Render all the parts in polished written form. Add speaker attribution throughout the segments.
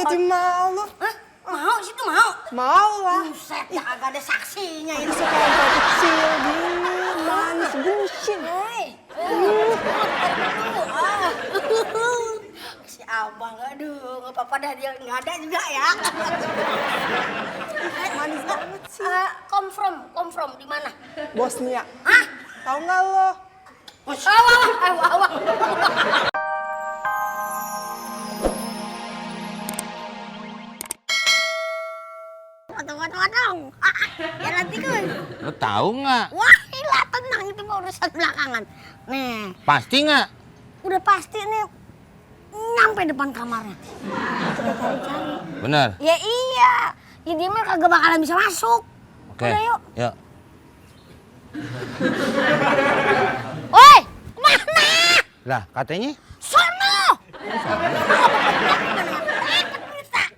Speaker 1: jadi malu.
Speaker 2: Hah? Mau situ mau?
Speaker 1: Mau lah.
Speaker 2: Buset, ya kagak ada saksinya ini.
Speaker 1: Suka yang kecil gini, manis, bucin.
Speaker 2: Hei, si abang, aduh, nggak apa-apa dah dia nggak ada juga ya.
Speaker 1: Manis banget sih.
Speaker 2: Come from di mana?
Speaker 1: Bosnia.
Speaker 2: Hah?
Speaker 1: Tahu nggak lo?
Speaker 2: Awak. Potong. Jalan tikus.
Speaker 3: Lo tahu nggak?
Speaker 2: Wah, gila, tenang itu mah urusan belakangan. Nih,
Speaker 3: Pasti nggak?
Speaker 2: udah pasti nih nyampe depan kamarnya. Kita cari-cari.
Speaker 3: Bener.
Speaker 2: Ya iya, ya dia mah kagak bakalan bisa masuk.
Speaker 3: Oke.
Speaker 2: Udah yuk.
Speaker 3: Yuk.
Speaker 2: Woi, kemana?
Speaker 3: Lah katanya?
Speaker 2: Sono!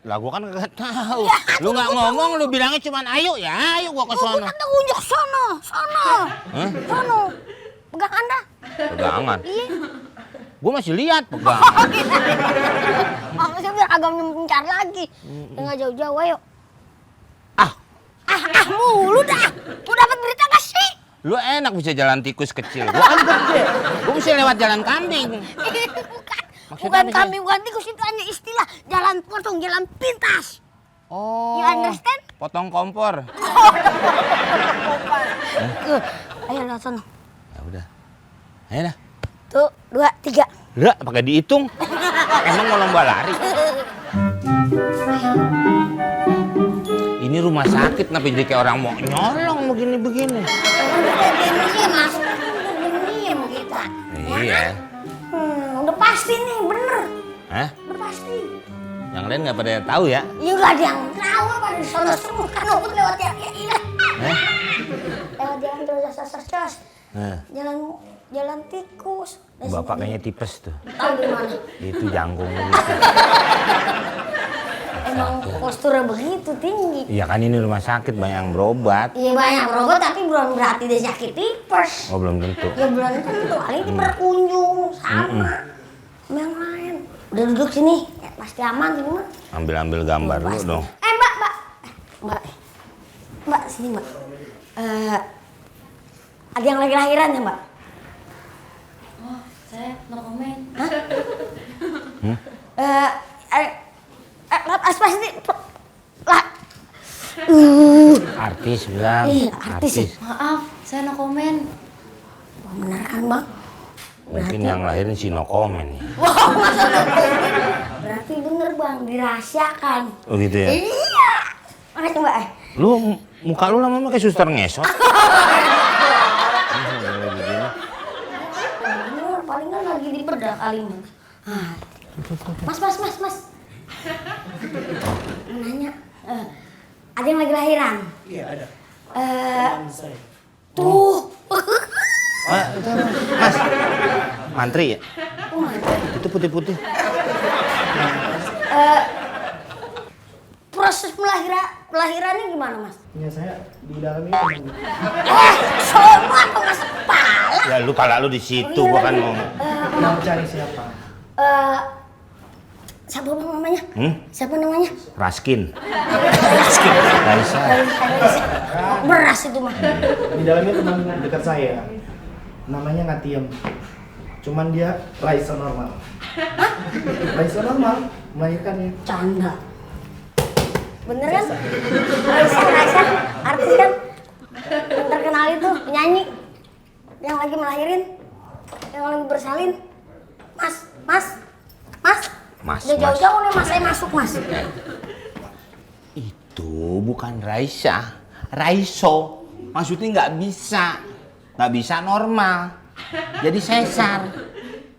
Speaker 3: Lah gua kan nggak tahu. Lu nggak ngomong, lu bilangnya cuman ayo ya, ayo gua ke sono.
Speaker 2: Kan unjuk sono.
Speaker 3: Hah?
Speaker 2: Sono. Pegang Anda.
Speaker 3: Pegangan.
Speaker 2: Iya.
Speaker 3: Gua masih lihat pegangan.
Speaker 2: Maksudnya biar agak mencar lagi. Nggak jauh-jauh, ayo.
Speaker 3: Ah,
Speaker 2: Mulu dah. Lu dapat berita gak sih?
Speaker 3: lu enak bisa jalan tikus kecil. Gua kan gede. Gua mesti lewat jalan kambing.
Speaker 2: Bukan
Speaker 3: apa sih?
Speaker 2: kami, bukan tikus, itu hanya istilah jalan potong, jalan pintas.
Speaker 3: Oh.
Speaker 2: You understand?
Speaker 3: Potong kompor.
Speaker 2: Ayo lihat sana.
Speaker 3: Ya udah. Ayo dah.
Speaker 2: Tuh, 2, 3.
Speaker 3: Lah, pakai dihitung. Emang mau lomba lari? Ini rumah sakit, kenapa jadi kayak orang mau nyolong begini-begini?
Speaker 2: Iya, Mas. Diam kita.
Speaker 3: Iya.
Speaker 2: Udah pasti nih, bener.
Speaker 3: Hah?
Speaker 2: Udah pasti.
Speaker 3: Yang lain nggak pada tahu ya?
Speaker 2: Ya nggak ada yang tahu apa di sana semua kan aku lewat ya ini.
Speaker 3: Hah?
Speaker 2: Lewat jalan terus.
Speaker 3: Nah,
Speaker 2: Jalan tikus.
Speaker 3: bapak kayaknya tipes tuh.
Speaker 2: Tahu di mana?
Speaker 3: Itu jangkung gitu.
Speaker 2: Emang posturnya begitu tinggi.
Speaker 3: Iya kan ini rumah sakit banyak yang berobat.
Speaker 2: Iya banyak berobat tapi belum berarti dia sakit tipes.
Speaker 3: Oh belum tentu.
Speaker 2: Ya belum tentu. Kali ini berkunjung sama yang lain. Udah duduk sini. Ya, pasti aman sini mah.
Speaker 3: Ambil gambar dulu
Speaker 2: Pasti.
Speaker 3: dong.
Speaker 2: Mbak sini mbak. Ada yang lagi lahiran ya mbak?
Speaker 4: Oh, saya no comment.
Speaker 2: Hah? Pasti lah.
Speaker 3: Artis bilang.
Speaker 2: Iya, artis.
Speaker 4: Maaf, saya no comment.
Speaker 2: Wah, benar kan bang?
Speaker 3: Mungkin yang lahirin si no comment ya.
Speaker 2: Wah, masa no comment? Berarti bener bang, dirahasiakan.
Speaker 3: Oh gitu ya?
Speaker 2: Iya. Makasih mbak.
Speaker 3: Lu muka lu lama-lama kayak suster ngesot.
Speaker 2: Paling kan lagi dibedah kali ini. Mas. Mau nanya, ada yang lagi lahiran?
Speaker 1: Iya ada.
Speaker 2: Tuh.
Speaker 3: Itu apa? Mas, mantri ya?
Speaker 2: Oh, mantap.
Speaker 3: Itu putih-putih.
Speaker 2: Proses pelahirannya gimana mas?
Speaker 1: Ya saya di dalam ini.
Speaker 2: Soalnya apa mas kepala?
Speaker 3: Ya lu pala lu di situ, gua kan mau.
Speaker 1: Mau cari siapa?
Speaker 2: Siapa bang namanya? Siapa namanya?
Speaker 3: Raskin. Raisa.
Speaker 2: Beras itu mah.
Speaker 1: Di dalamnya teman dekat saya. Namanya Ngatiem. Cuman dia Raisa normal. Raisa normal melahirkannya.
Speaker 2: Canda. Bener kan? Raisa, artis kan? Yang terkenal itu, penyanyi. Yang lagi melahirin. Yang lagi bersalin. Mas. Udah jauh-jauh nih mas, saya masuk mas.
Speaker 3: Itu bukan Raisa. Raiso. Maksudnya nggak bisa normal. Jadi sesar.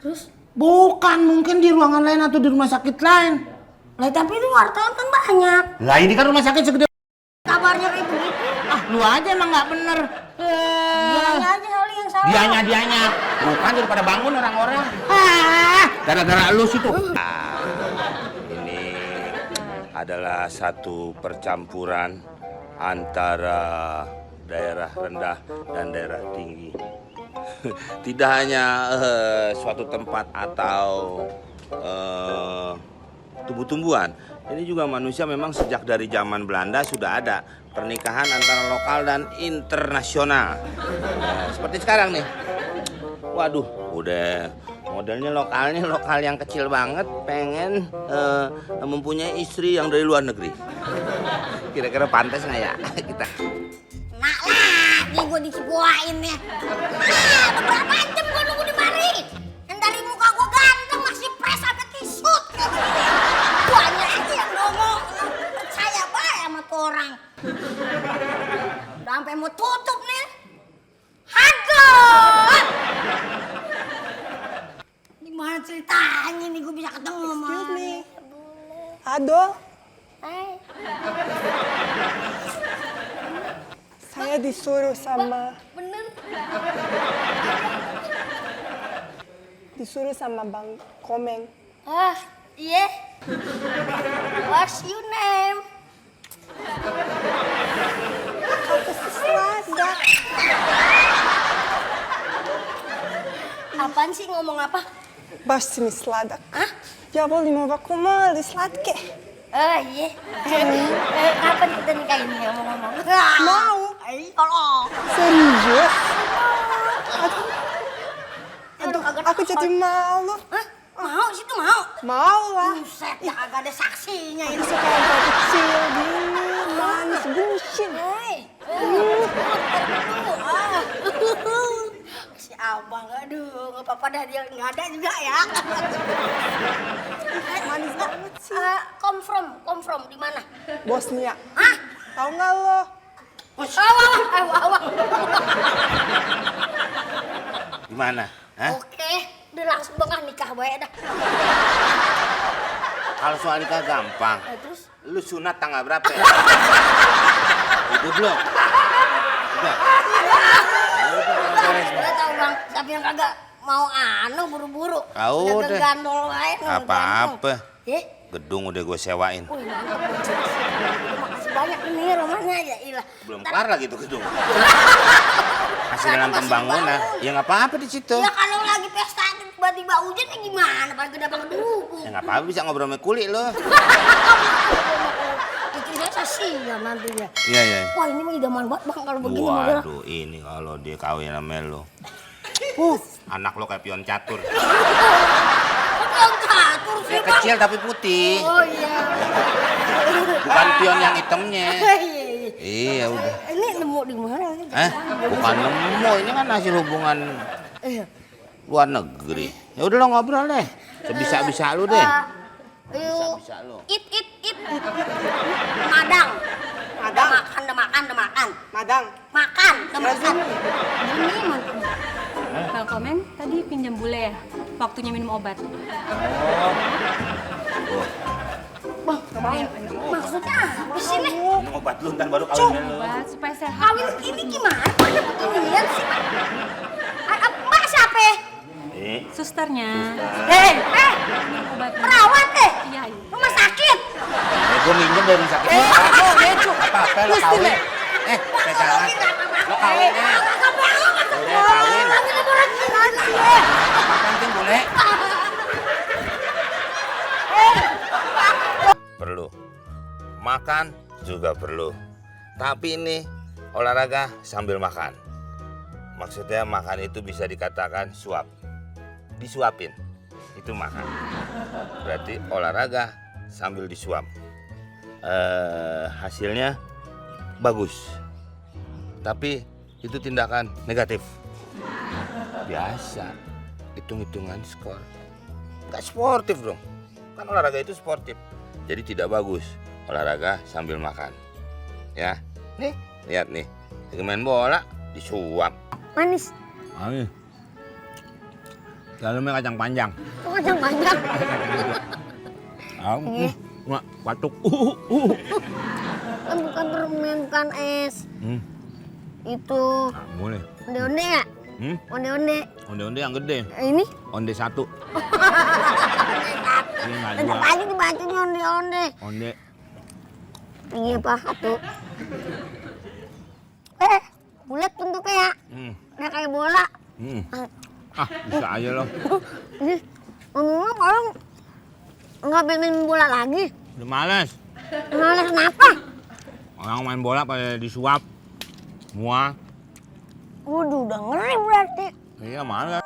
Speaker 2: Terus?
Speaker 3: Bukan, mungkin di ruangan lain atau di rumah sakit lain.
Speaker 2: Lah tapi itu wartawan kan banyak.
Speaker 3: Lah ini kan rumah sakit segede.
Speaker 2: Kabarnya kayak begitu.
Speaker 3: Lu aja emang nggak bener.
Speaker 2: Dianya aja kali yang salah.
Speaker 3: Dianya. Bukan daripada bangun orang-orang. Gara-gara lu situ. Ini adalah satu percampuran antara daerah rendah dan daerah tinggi. Tidak hanya suatu tempat atau tumbuh-tumbuhan Ini juga manusia memang sejak dari zaman Belanda sudah ada pernikahan antara lokal dan internasional. Nah, seperti sekarang nih. Waduh, udah modelnya lokal yang kecil banget, pengen mempunyai istri yang dari luar negeri. Kira-kira pantas nggak ya kita?
Speaker 2: Nah lagi gue dicipuain ya. Udah berapa jam gue nunggu di mari. Yang dari muka gue ganteng masih pres sampai tisut. Guanya aja yang ngomong. Percaya bae sama tuh orang. Udah sampai mau tutup nih. Hancur. Gimana ceritanya nih gue bisa ketemu sama
Speaker 5: Excuse me.
Speaker 2: dia?
Speaker 5: Ado,
Speaker 2: Hai.
Speaker 5: saya disuruh
Speaker 2: Bener.
Speaker 5: Bang Komeng.
Speaker 2: Ah, iya. What's your name?
Speaker 5: Selada.
Speaker 2: Apaan sih ngomong apa?
Speaker 5: Baš si mi sladak.
Speaker 2: Hah?
Speaker 5: Ja volim ovako male slatke.
Speaker 2: Iya. Kapan kita nikah ini ngomong-ngomong?
Speaker 5: Mau.
Speaker 2: Tolong.
Speaker 5: Serius?
Speaker 2: Aduh,
Speaker 5: Aku jadi malu.
Speaker 2: Hah? Mau situ mau?
Speaker 5: Mau lah.
Speaker 2: Buset, ya kagak ada saksinya ini.
Speaker 5: Suka yang kecil gini, manis, bucin.
Speaker 2: Hei. Si abang, aduh, nggak apa-apa dah dia nggak ada juga ya.
Speaker 5: Manis banget sih.
Speaker 2: Come from di mana?
Speaker 5: Bosnia.
Speaker 2: Hah?
Speaker 5: Tahu nggak lo?
Speaker 2: Awak.
Speaker 3: Gimana? Hah?
Speaker 2: Oke, udah langsung bakal nikah bae dah.
Speaker 3: Kalau soal nikah gampang.
Speaker 2: Terus?
Speaker 3: Lu sunat tanggal berapa? Itu belum? Udah.
Speaker 2: Udah tahu bang, tapi yang kagak mau buru-buru.
Speaker 3: Udah.
Speaker 2: Udah gegandol wae.
Speaker 3: Apa-apa.
Speaker 2: Eh?
Speaker 3: Gedung udah gue sewain.
Speaker 2: Wih, mantap. Makasih banyak ini rumahnya ya ilah.
Speaker 3: Belum kelar lagi tuh gedung. Masih dalam pembangunan. Ya nggak apa-apa di situ.
Speaker 2: Ya kalau lagi pesta tiba-tiba hujan ya gimana? Pada dapat gedung.
Speaker 3: Ya nggak apa-apa, bisa ngobrol sama kuli lo.
Speaker 2: Istri saya kasihan nantinya.
Speaker 3: Iya.
Speaker 2: Wah ini mah idaman banget bang kalau begini model.
Speaker 3: Waduh, ini kalau dia kawin sama lo. Anak lo kayak pion catur.
Speaker 2: Yang catur sih
Speaker 3: Yang
Speaker 2: bang.
Speaker 3: kecil tapi putih.
Speaker 2: Oh iya.
Speaker 3: Bukan pion yang hitamnya.
Speaker 2: Iya.
Speaker 3: Iya udah.
Speaker 2: Ini nemu di mana?
Speaker 3: Bukan nemu, ini kan hasil hubungan
Speaker 2: Iya.
Speaker 3: luar negeri. Ya udah lo ngobrol deh. Sebisa-bisa lu deh.
Speaker 2: Yuk.
Speaker 3: Bisa lo.
Speaker 2: It. Madang.
Speaker 5: Madang.
Speaker 2: Udah makan.
Speaker 5: Madang.
Speaker 2: Makan. Gini mantap.
Speaker 6: Bang Komeng tadi pinjam bule ya? Waktunya minum obat.
Speaker 2: Bang, maksudnya apa sih nih?
Speaker 3: Minum obat lu ntar baru kawin lo.
Speaker 6: Obat supaya sehat.
Speaker 2: Kawin ini gimana? Pada beginian sih, Bang. Mbak siapa?
Speaker 6: Susternya. Minum obat.
Speaker 2: Perawat
Speaker 6: Iya.
Speaker 2: Rumah sakit?
Speaker 3: Gue minjem dari rumah sakit. Apa-apa lo kawin. Pegangan. Lo kawin ya. Udah kawin. Apa penting boleh? Perlu. Makan juga perlu. Tapi ini olahraga sambil makan. Maksudnya makan itu bisa dikatakan suap. Disuapin. Itu makan. Berarti olahraga sambil disuap. Hasilnya bagus. Tapi itu tindakan negatif. Biasa. Hitung-hitungan skor. Gak sportif dong. Kan olahraga itu sportif. Jadi tidak bagus olahraga sambil makan. Ya. Nih, lihat nih. Lagi main bola disuap.
Speaker 2: Manis.
Speaker 3: Ayo. Dalamnya kacang panjang.
Speaker 2: Oh, kacang panjang.
Speaker 3: Nggak, batuk.
Speaker 2: Kan bukan permen, bukan es. Itu
Speaker 3: Boleh.
Speaker 2: onde-onde ya? Onde-onde.
Speaker 3: Onde-onde yang gede.
Speaker 2: Ini?
Speaker 3: Onde 1. Ini nggak
Speaker 2: Tetap
Speaker 3: dua.
Speaker 2: aja dibacanya onde-onde.
Speaker 3: Onde.
Speaker 2: Ini apa? Satu. Bulat bentuknya ya. Udah kayak bola.
Speaker 3: Bisa aja loh.
Speaker 2: Ngomong-ngomong kalau nggak pengen bola lagi,
Speaker 3: Udah males.
Speaker 2: Males kenapa?
Speaker 3: Orang main bola pada disuap. Semua.
Speaker 2: Waduh, udah ngeri berarti.
Speaker 3: Iya, males.